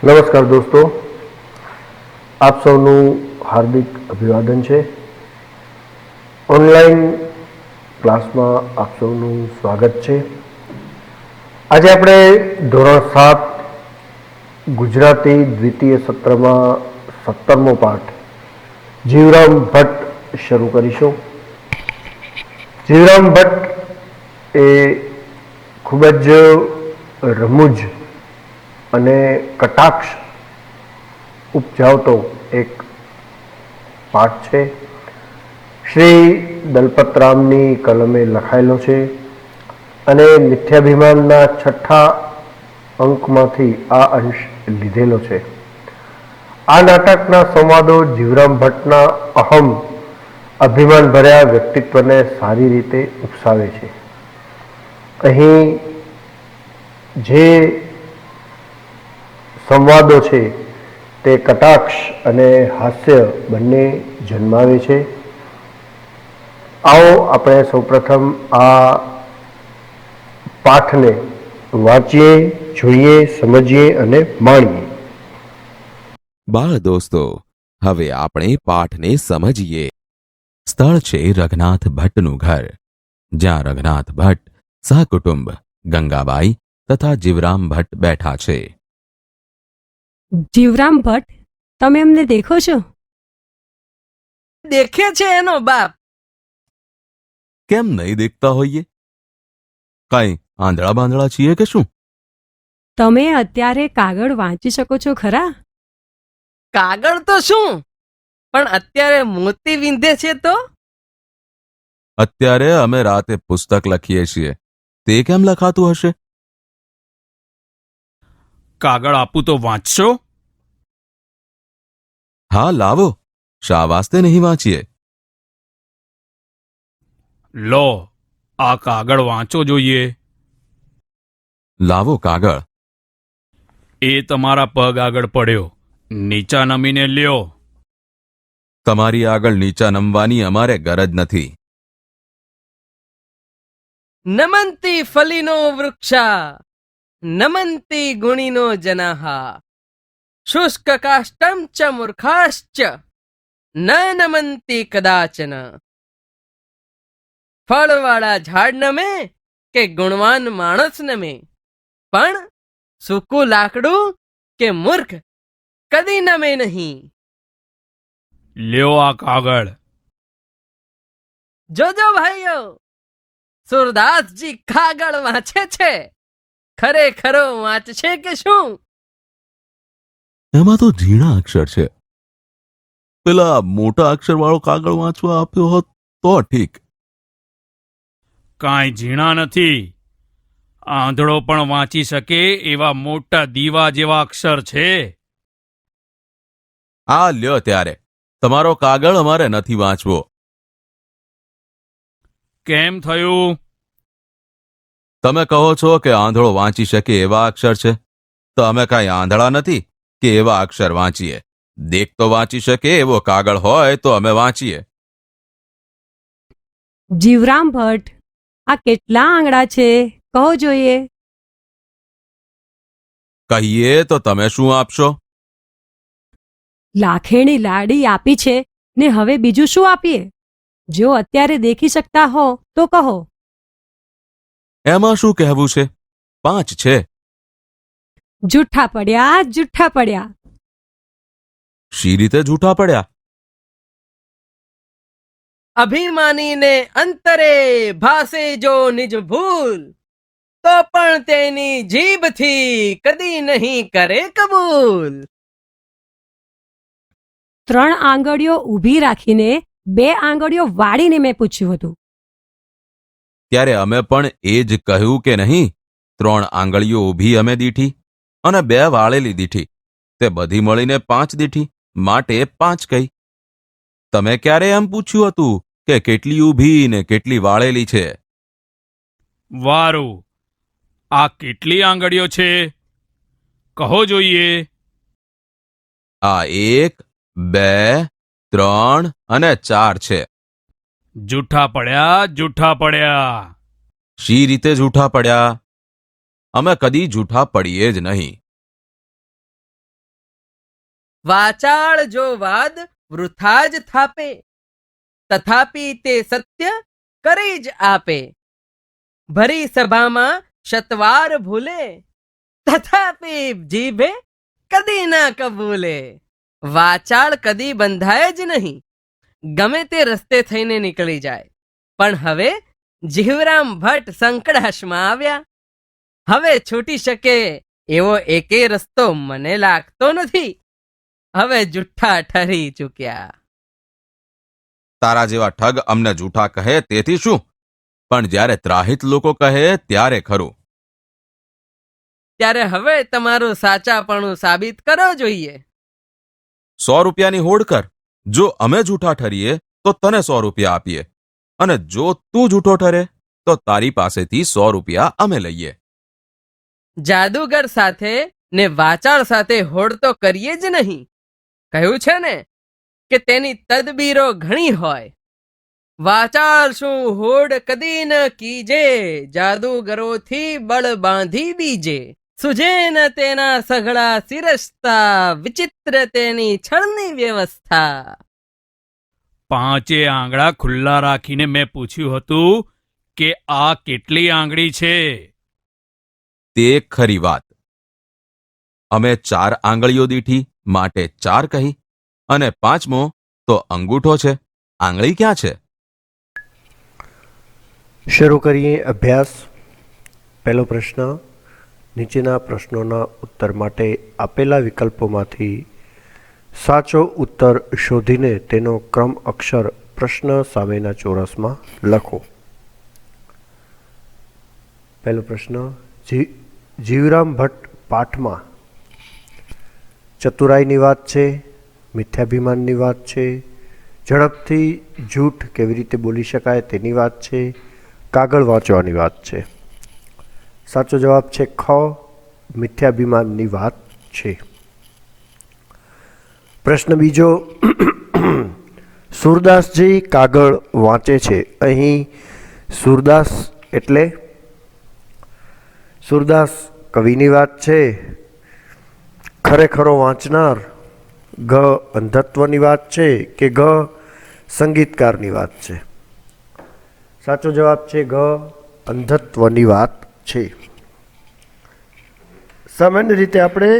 નમસ્કાર દોસ્તો, આપ સૌનું હાર્દિક અભિવાદન છે. ઓનલાઈન ક્લાસમાં આપ સૌનું સ્વાગત છે. આજે આપણે ધોરણ 7 ગુજરાતી દ્વિતીય સત્રમાં 17મો પાઠ જીવરામ ભટ્ટ શરૂ કરીશું. જીવરામ ભટ્ટ એ ખૂબ જ રમૂજ અને કટાક્ષ ઉપજાવતો એક પાઠ છે. શ્રી દલપતરામની કલમે લખાયેલો છે અને મિથ્યાભિમાનના 6થા અંકમાંથી આ અંશ લીધેલો છે. આ નાટકના સંવાદો જીવરામ ભટ્ટના અહમ અભિમાન ભર્યા વ્યક્તિત્વને સારી રીતે ઉપસાવે છે. અહીં જે સંવાદો છે તે કટાક્ષ અને હાસ્ય બંને જન્માવે છે. આવો આપણે સૌપ્રથમ આ પાઠને વાંચીએ, જોઈએ, સમજીએ અને માણીએ. બાળ દોસ્તો, હવે આપણે પાઠને સમજીએ. સ્થળ છે રઘનાથ ભટ્ટનું ઘર, જ્યાં રઘનાથ ભટ્ટ સહકુટુંબ ગંગાબાઈ તથા જીવરામ ભટ્ટ બેઠા છે. જીવરામ ભટ્ટ, તમે એમને દેખો છો? દેખે છે એનો બાપ. કેમ નહીં દેખતા હોઈએ? કાંઈ આંધળા બાંધળા છીએ કે શું? તમે અત્યારે કાગળ વાંચી શકો છો ખરા? કાગળ તો શું, પણ અત્યારે મોતી વિંધે છે તો? અત્યારે અમે રાતે પુસ્તક લખીએ છીએ, તે કેમ લખાતું હશે? કાગળ આપું તો વાંચશો? હા, લાવો. શા વાસ્તે નહીં વાંચીએ? લો, આ કાગળ વાંચો જોઈએ. લાવો કાગળ. એ તમારા પગ આગળ પડ્યો, નીચા નમીને લ્યો. તમારી આગળ નીચા નમવાની અમારે ગરજ નથી. નમંતી ફલીનો વૃક્ષા, નમંતી ગુણીનો જનાહા, શુષ્ક કાષ્ટમ ચ મૂર્ખાશ્ચ ન નમંતી કદાચન. ફળવાળા ઝાડ નમે કે ગુણવાન માણસ નમે, પણ સૂકું લાકડું કે મૂર્ખ કદી નમે નહીં. લ્યો આ કાગળ. જોજો ભાઈઓ, સુરદાસજી કાગળ વાંચે છે. ખરેખરો વાંચશે કે શું? એમાં તો ઝીણા અક્ષર છે. પેલા મોટા અક્ષરવાળો કાગળ વાંચવા આપ્યો હોત તો ઠીક. કાંઈ ઝીણા નથી. આંધળો પણ વાંચી શકે એવા મોટા દીવા જેવા અક્ષર છે. આ લ્યો ત્યારે, તમારો કાગળ અમારે નથી વાંચવો. કેમ થયું? તમે કહો છો કે આંધળો વાંચી શકે એવા અક્ષર છે, તો અમે કાંઈ આંધળા નથી કે એવા અક્ષર વાંચીએ. દેખતો વાંચી શકે એવો કાગળ હોય તો અમે વાંચીએ. જીવરામ ભટ્ટ, આ કેટલા આંગળા છે કહો જોઈએ? કહીએ તો તમે શું આપશો? લાખેણી લાડી આપી છે ને હવે બીજું શું આપીએ? જો અત્યારે દેખી શકતા હો તો કહો. એમાં શું કહેવું છે? 5 છે. જૂઠા પડ્યા, જૂઠા પડ્યા. શી રીતે જૂઠા પડ્યા? અભિમાનીને અંતરે ભાસે જો નિજ ભૂલ, તો પણ તેની જીભથી કદી નહીં કરે કબૂલ. 3 આંગળીઓ ઊભી રાખીને 2 આંગળીઓ વાળીને મેં પૂછ્યું હતું. ત્યારે અમે પણ એ જ કહ્યું કે નહીં? 3 આંગળીઓ ઊભી અમે દીઠી અને 2 વાળેલી દીઠી, તે બધી મળીને 5 દીઠી, માટે 5 કહી. તમે ક્યારે એમ પૂછ્યું હતું કે કેટલી ઊભી ને કેટલી વાળેલી છે? વારું, આ કેટલી આંગળીઓ છે કહો જોઈએ? આ 1, 2, 3 અને 4 છે. જૂઠા પડ્યા, જૂઠા પડ્યા. શી રીતે જૂઠા પડ્યા? અમે કદી જૂઠા પડીએ જ નહીં. વાચાળ જો વાદ વૃથા જ થાપે, તથાપી તે સત્ય કરી જ આપે. ભરી સભામાં શતવાર ભૂલે, તથાપી જીભે કદી ના કબૂલે. વાચાળ કદી બંધાય જ નહીં, ગમે તે રસ્તે થઈને નીકળી જાય. પણ હવે જીવરામ ભટ્ટ સંકડાશમાં આવ્યા. હવે છૂટી શકે એવો એકે રસ્તો મને લાગતો નથી. હવે જુઠ્ઠા ઠરી ચૂક્યા. તારા જેવા ઠગ અમને જૂઠા કહે તેથી શું, પણ જ્યારે ત્રાહિત લોકો કહે ત્યારે ખરું. ત્યારે હવે તમારું સાચાપણું સાબિત કરો જોઈએ. 100 રૂપિયાની હોડ કર. જો અમે જૂઠા ઠરીએ તો તને 100 રૂપિયા આપીએ, અને જો તું જૂઠો ઠરે તો તારી પાસેથી 100 રૂપિયા અમે લઈએ. જાદુગર સાથે ને વાચાળ સાથે હોડ તો કરીએ જ નહીં. કહ્યું છે ને કે તેની તદબીરો ઘણી હોય. વાચાળ શું હોડ કદી ન કીજે, જાદુગરોથી બળ બાંધી બીજે. સુજે ન તેના સઘળા સિરસ્તા, વિચિત્ર તેની છળની વ્યવસ્થા. 5 આંગળા ખુલ્લા રાખીને મેં પૂછ્યું હતું કે આ કેટલી આંગળી છે? તે ખરી વાત. અમે 4 આંગળીઓ દીઠી માટે 4 કહી, અને 5મો તો અંગૂઠો છે. આંગળી ક્યાં છે? શરૂ કરીએ અભ્યાસ. પહેલો પ્રશ્ન. નીચેના પ્રશ્નોના ઉત્તર માટે આપેલા વિકલ્પોમાંથી સાચો ઉત્તર શોધીને તેનો ક્રમ અક્ષર પ્રશ્ન સામેના ચોરસમાં લખો. પહેલો પ્રશ્ન. જીવરામ ભટ્ટ પાઠમાં ચતુરાઈની વાત છે, મિથ્યાભિમાનની વાત છે, ઝડપથી જૂઠ કેવી રીતે બોલી શકાય તેની વાત છે, કાગળ વાંચવાની વાત છે. સાચો જવાબ છે ખ, મિથ્યાભિમાનની વાત છે. પ્રશ્ન બીજો. સુરદાસજી કાગળ વાંચે છે. અહીં સુરદાસ એટલે સુરદાસ કવિની વાત છે, ખરેખરો વાંચનાર, ગ અંધત્વની વાત છે કે ગ સંગીતકારની વાત છે? સાચો જવાબ છે ગ અંધત્વની વાત છે. સામાન્ય રીતે આપણે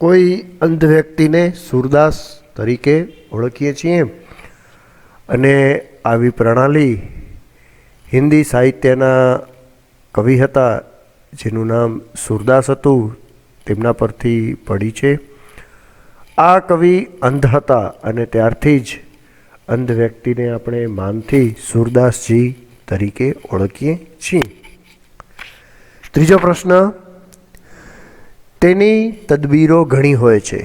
કોઈ અંધ વ્યક્તિને સુરદાસ તરીકે ઓળખીએ છીએ, અને આવી પ્રણાલી હિન્દી સાહિત્યના કવિ હતા જેનું નામ સુરદાસ હતું, તેમના પરથી પડી છે. આ કવિ અંધ હતા અને ત્યારથી જ અંધ વ્યક્તિને આપણે માનથી સુરદાસજી તરીકે ઓળખીએ છીએ. ત્રીજો પ્રશ્ન. તેની તદબીરો ઘણી હોય છે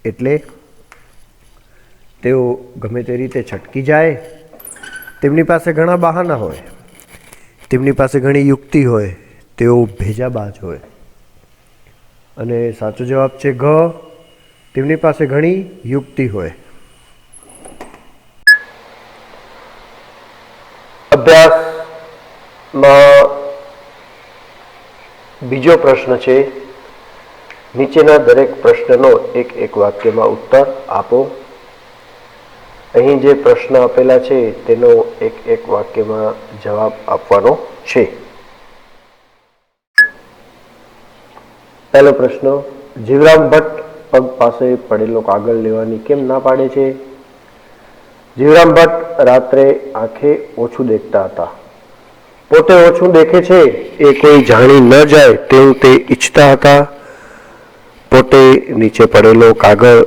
એટલે તેઓ ગમે તે રીતે છટકી જાય. તેમની પાસે ઘણા બહાના હોય, તેમની પાસે ઘણી યુક્તિ હોય, તેઓ ભેજાબાજ હોય. અને સાચો જવાબ છે ઘ, તેમની પાસે ઘણી યુક્તિ હોય. અભ્યાસમાં બીજો પ્રશ્ન છે. નીચેના દરેક પ્રશ્નનો એક વાક્યમાં ઉત્તર આપો. અહીં જે પ્રશ્ન આપેલા છે તેનો એક વાક્યમાં જવાબ આપવાનો છે. પહેલો પ્રશ્ન. જીવરામ ભટ્ટ પગ પાસે પડેલો કાગળ લેવાની કેમ ના પાડે છે? જીવરામ ભટ્ટ રાત્રે આંખે ઓછું દેખતા હતા. પોતે ઓછું દેખે છે એ કોઈ જાણી ન જાય તેવું તે ઈચ્છતા હતા. પોતે નીચે પડેલો કાગળ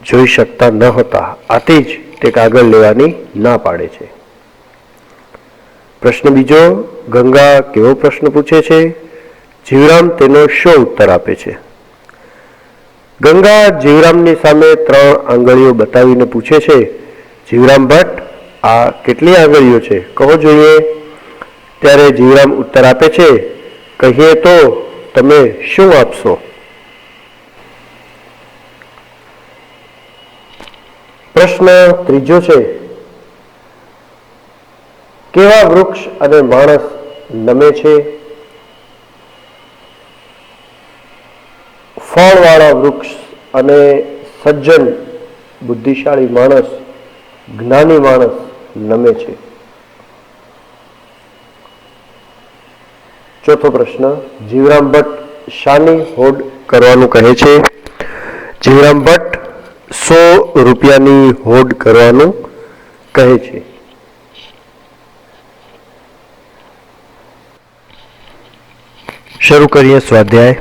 જોઈ શકતા ન હતા, આથી જ તે કાગળ લેવાની ના પાડે છે. પ્રશ્ન બીજો. ગંગા કેવો પ્રશ્ન પૂછે છે? જીવરામ તેનો શો ઉત્તર આપે છે? ગંગા જીવરામની સામે 3 આંગળીઓ બતાવીને પૂછે છે, જીવરામ ભટ્ટ આ કેટલી આંગળીઓ છે કહો જોઈએ. ત્યારે જીવરામ ઉત્તર આપે છે, કહીએ તો તમે શું આપશો? પ્રશ્ન ત્રીજો છે. કેવા વૃક્ષ અને માણસ નમે છે? ફળવાળા વૃક્ષ અને સજ્જન બુદ્ધિશાળી માણસ, જ્ઞાની માણસ નમે છે? ચોથો પ્રશ્ન, જીવરામ ભટ્ટ શાની હોડ કરવાનું કહે છે? જીવરામ ભટ્ટ 100 રૂપિયાની હોડ કરવાનું કહે છે. શરૂ કરીએ સ્વાધ્યાય.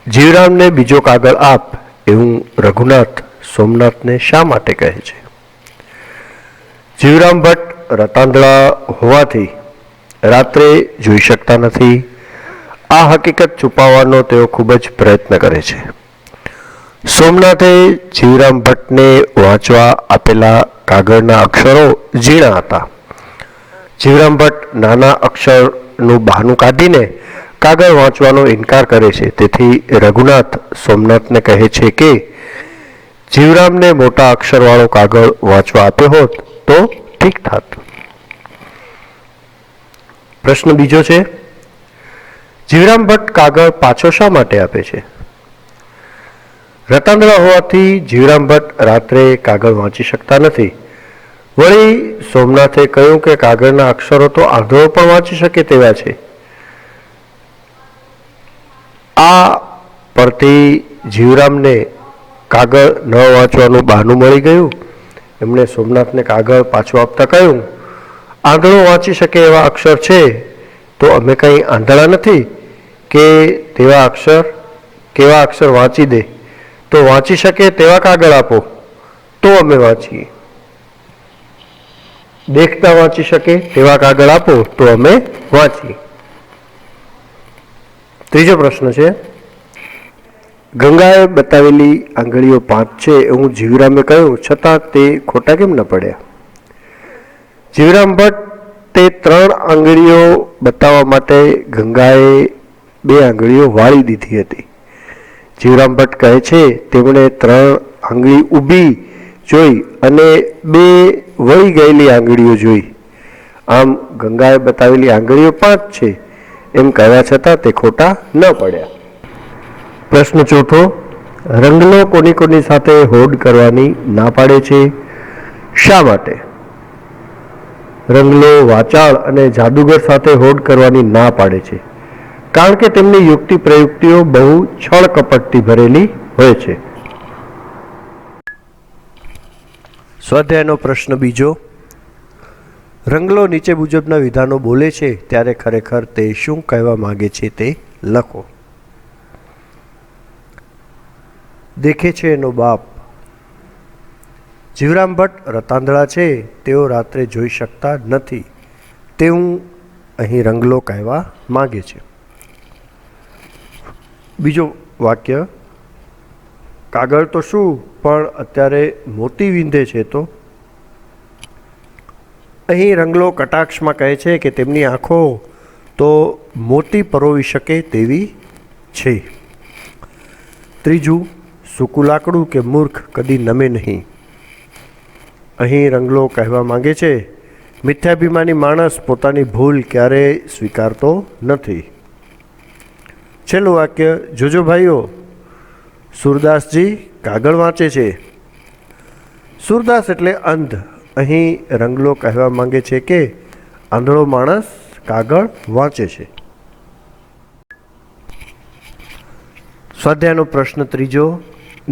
જીવરામને બીજો કાગળ આપ એવું રઘુનાથ સોમનાથને શા માટે કહે છે? જીવરામ ભટ્ટ રતાંધળા હોવાથી રાત્રે જોઈ શકતા નથી. આ હકીકત છુપાવવાનો તેઓ ખૂબ જ પ્રયત્ન કરે છે. સોમનાથે જીવરામ ભટ્ટને વાંચવા આપેલા કાગળના અક્ષરો ઝીણા હતા. જીવરામ ભટ્ટ નાના અક્ષરનું બહાનું કાઢીને કાગળ વાંચવાનો ઇનકાર કરે છે. તેથી રઘુનાથ સોમનાથને કહે છે કે જીવરામને મોટા અક્ષરવાળો કાગળ વાંચવા આપ્યો હોત તો ઠીક થાત. પ્રશ્ન બીજો છે, જીવરામ ભટ્ટ કાગળ પાછો શા માટે આપે છે? રતાંધળા હોવાથી જીવરામ ભટ્ટ રાત્રે કાગળ વાંચી શકતા નથી. વળી સોમનાથે કહ્યું કે કાગળના અક્ષરો તો આંધળો પણ વાંચી શકે તેવા છે. આ પરથી જીવરામને કાગળ ન વાંચવાનું બહાનું મળી ગયું. એમણે સોમનાથને કાગળ પાછું આપતા કહ્યું, આંધળો વાંચી શકે એવા અક્ષર છે તો અમે કંઈ આંધળા નથી કે તેવા અક્ષર કેવા અક્ષર વાંચી દે, તો વાંચી શકે તેવા કાગળ આપો તો અમે વાંચીએ. દેખતા વાંચી શકે તેવા કાગળ આપો તો અમે વાંચીએ. ત્રીજો પ્રશ્ન છે, ગંગાએ બતાવેલી આંગળીઓ 5 છે એવું જીવરામે કહ્યું, છતાં તે ખોટા કેમ ન પડ્યા? જીવરામ ભટ્ટ તે 3 આંગળીઓ બતાવવા માટે ગંગાએ 2 આંગળીઓ વાળી દીધી હતી. જીવરામ ભટ્ટ કહે છે તેમણે 3 આંગળી ઊભી જોઈ અને 2 વળી ગયેલી આંગળીઓ જોઈ. આમ ગંગાએ બતાવેલી આંગળીઓ 5 છે એમ કહેવા છતાં તે ખોટા ન પડ્યા. પ્રશ્ન ચોથો, રંગલો કોની કોની સાથે હોડ કરવાની ના પાડે છે? શા માટે? રંગલો વાચાળ અને જાદુગર સાથે હોડ કરવાની ના પાડે છે કારણ કે તેમની યુક્તિ પ્રયુક્તિઓ બહુ છળ કપટથી ભરેલી હોય છે. સ્વાધ્યાયનો પ્રશ્ન બીજો, રંગલો નીચે મુજબના વિધાનો બોલે છે ત્યારે ખરેખર તે શું કહેવા માંગે છે તે લખો. દેખે છે એનો બાપ. જીવરામ ભટ્ટ રતાંધળા છે, તેઓ રાત્રે જોઈ શકતા નથી તેવું અહીં રંગલો કહેવા માંગે છે. બીજો વાક્ય, કાગળ તો શું પણ અત્યારે મોતી વીંધે છે તો? અહીં રંગલો કટાક્ષમાં કહે છે કે તેમની આંખો તો મોતી પરોવી શકે તેવી છે. ત્રીજું, સૂકું લાકડું કે મૂર્ખ કદી નમે નહીં. અહીં રંગલો કહેવા માંગે છે મિથ્યાભિમાની માણસ પોતાની ભૂલ ક્યારેય સ્વીકારતો નથી. છેલ્લું વાક્ય, જોજો ભાઈઓ સુરદાસજી કાગળ વાંચે છે. સુરદાસ એટલે અંધ. અહીં રંગલો કહેવા માંગે છે કે આંધળો માણસ કાગળ વાંચે છે. સ્વાધ્યાયનો પ્રશ્ન ત્રીજો,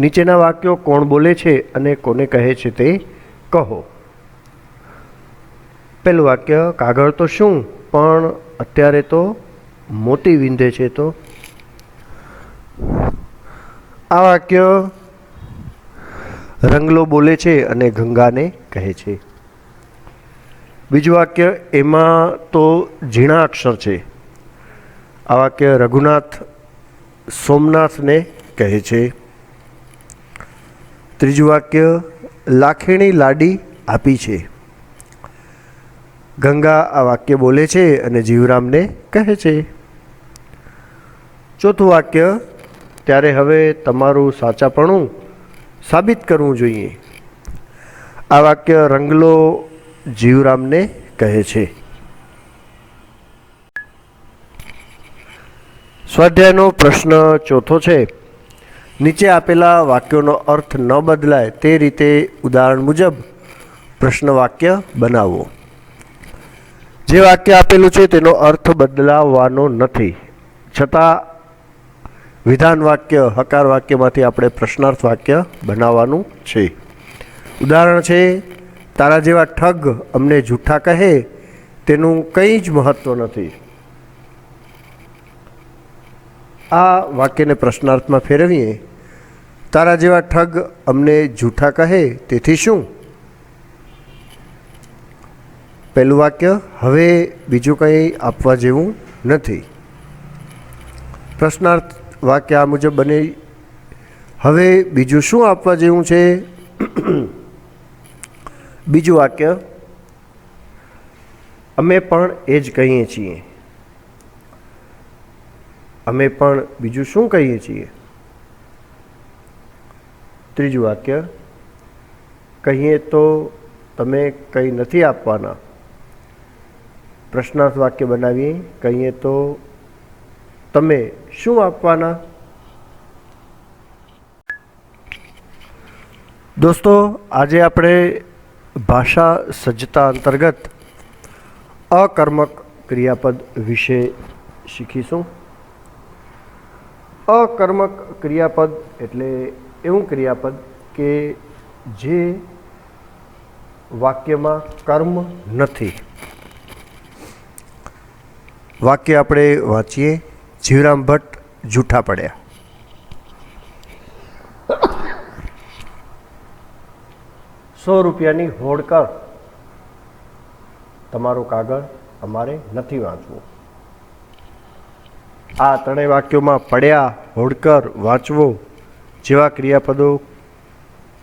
નીચેના વાક્યો કોણ બોલે છે અને કોને કહે છે તે કહો. પહેલું વાક્ય, કાગળ તો શું પણ અત્યારે તો મોતી વીંધે છે તો? આ વાક્ય રંગલો બોલે છે અને ગંગાને કહે છે. બીજું વાક્ય, એમાં તો ઝીણા અક્ષર છે. આ વાક્ય રઘુનાથ સોમનાથને કહે છે. ત્રીજું વાક્ય, લાખેણી લાડી આપી છે. ગંગા આ વાક્ય બોલે છે અને જીવરામને કહે છે. ચોથું વાક્ય, ત્યારે હવે તમારું સાચાપણું સાબિત કરવું જોઈએ. આ વાક્ય રંગલો જીવરામને કહે છે. સ્વાધ્યાયનો પ્રશ્ન ચોથો છે, નીચે આપેલા વાક્યોનો અર્થ ન બદલાય તે રીતે ઉદાહરણ મુજબ પ્રશ્ન વાક્ય બનાવો. જે વાક્ય આપેલું છે તેનો અર્થ બદલાવવાનો નથી, છતાં વિધાન વાક્ય હકાર વાક્યમાંથી આપણે પ્રશ્નાર્થ વાક્ય બનાવવાનું છે. ઉદાહરણ છે, તારા જેવા ઠગ અમને જૂઠા કહે તેનું કંઈ જ મહત્વ નથી. આ વાક્યને પ્રશ્નાર્થમાં ફેરવીએ. તારા જેવા ઠગ અમને જૂઠા કહે તેથી શું? પહેલું વાક્ય, હવે બીજું કંઈ આપવા જેવું નથી. પ્રશ્નાર્થ વાક્ય આ મુજબ બને, હવે બીજું શું આપવા જેવું છે? બીજું વાક્ય, અમે પણ એ જ કહીએ છીએ. અમે પણ બીજું શું કહીએ છીએ? ત્રીજું વાક્ય, કહીએ તો તમે કંઈ નથી આપવાના. પ્રશ્નાર્થ વાક્ય બનાવીએ. કહીએ તો તમે શું આપવાના? દોસ્તો, આજે આપણે ભાષા સજ્જતા અંતર્ગત અકર્મક ક્રિયાપદ વિશે શીખીશું. અકર્મક ક્રિયાપદ એટલે એવું ક્રિયાપદ કે જે વાક્યમાં કર્મ નથી. વાક્ય આપણે વાંચીએ. જીવરામ ભટ્ટ જૂઠા પડ્યા. 100 રૂપિયાની હોડ કર, તમારું કાગળ અમારે નથી વાંચવું. આ ત્રણેય વાક્યોમાં પડ્યા, હોડકર, વાંચવો જેવા ક્રિયાપદો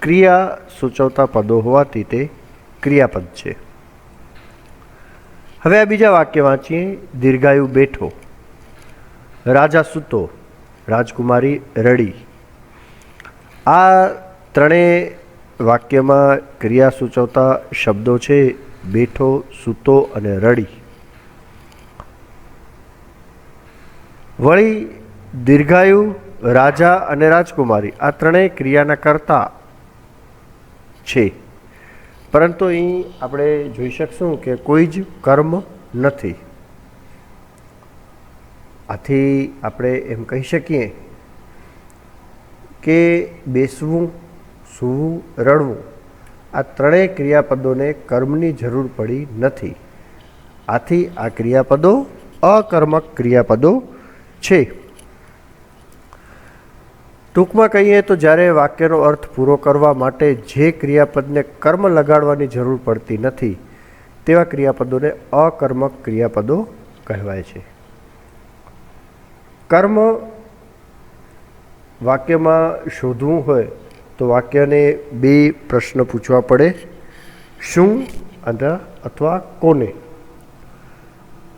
ક્રિયા સૂચવતા પદો હોવાથી તે ક્રિયાપદ છે. હવે આ બીજા વાક્ય વાંચીએ. દીર્ઘાયુ બેઠો, રાજા સૂતો, રાજકુમારી રડી. આ ત્રણેય વાક્યમાં ક્રિયા સૂચવતા શબ્દો છે બેઠો, સૂતો અને રડી. વળી દીર્ઘાયુ, રાજા અને રાજકુમારી આ ત્રણેય ક્રિયાના કર્તા છે, પરંતુ અહીં આપણે જોઈ શકશું કે કોઈ જ કર્મ નથી. આથી આપણે એમ કહી શકીએ કે બેસવું, સૂવું, રડવું આ ત્રણેય ક્રિયાપદોને કર્મની જરૂર પડી નથી. આથી આ ક્રિયાપદો અકર્મક ક્રિયાપદો છે. ટૂંકમાં કહીએ તો જ્યારે વાક્યનો અર્થ પૂરો કરવા માટે જે ક્રિયાપદને કર્મ લગાડવાની જરૂર પડતી નથી તેવા ક્રિયાપદોને અકર્મક ક્રિયાપદો કહેવાય છે. કર્મ વાક્યમાં શોધવું હોય તો વાક્યને બે પ્રશ્ન પૂછવા પડે, શું અથવા કોને.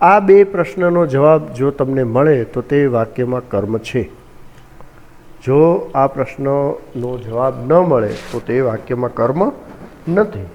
આ બે પ્રશ્નનો જવાબ જો તમને મળે તો તે વાક્યમાં કર્મ છે. જો આ પ્રશ્નનો જવાબ ન મળે તો તે વાક્યમાં કર્મ નથી.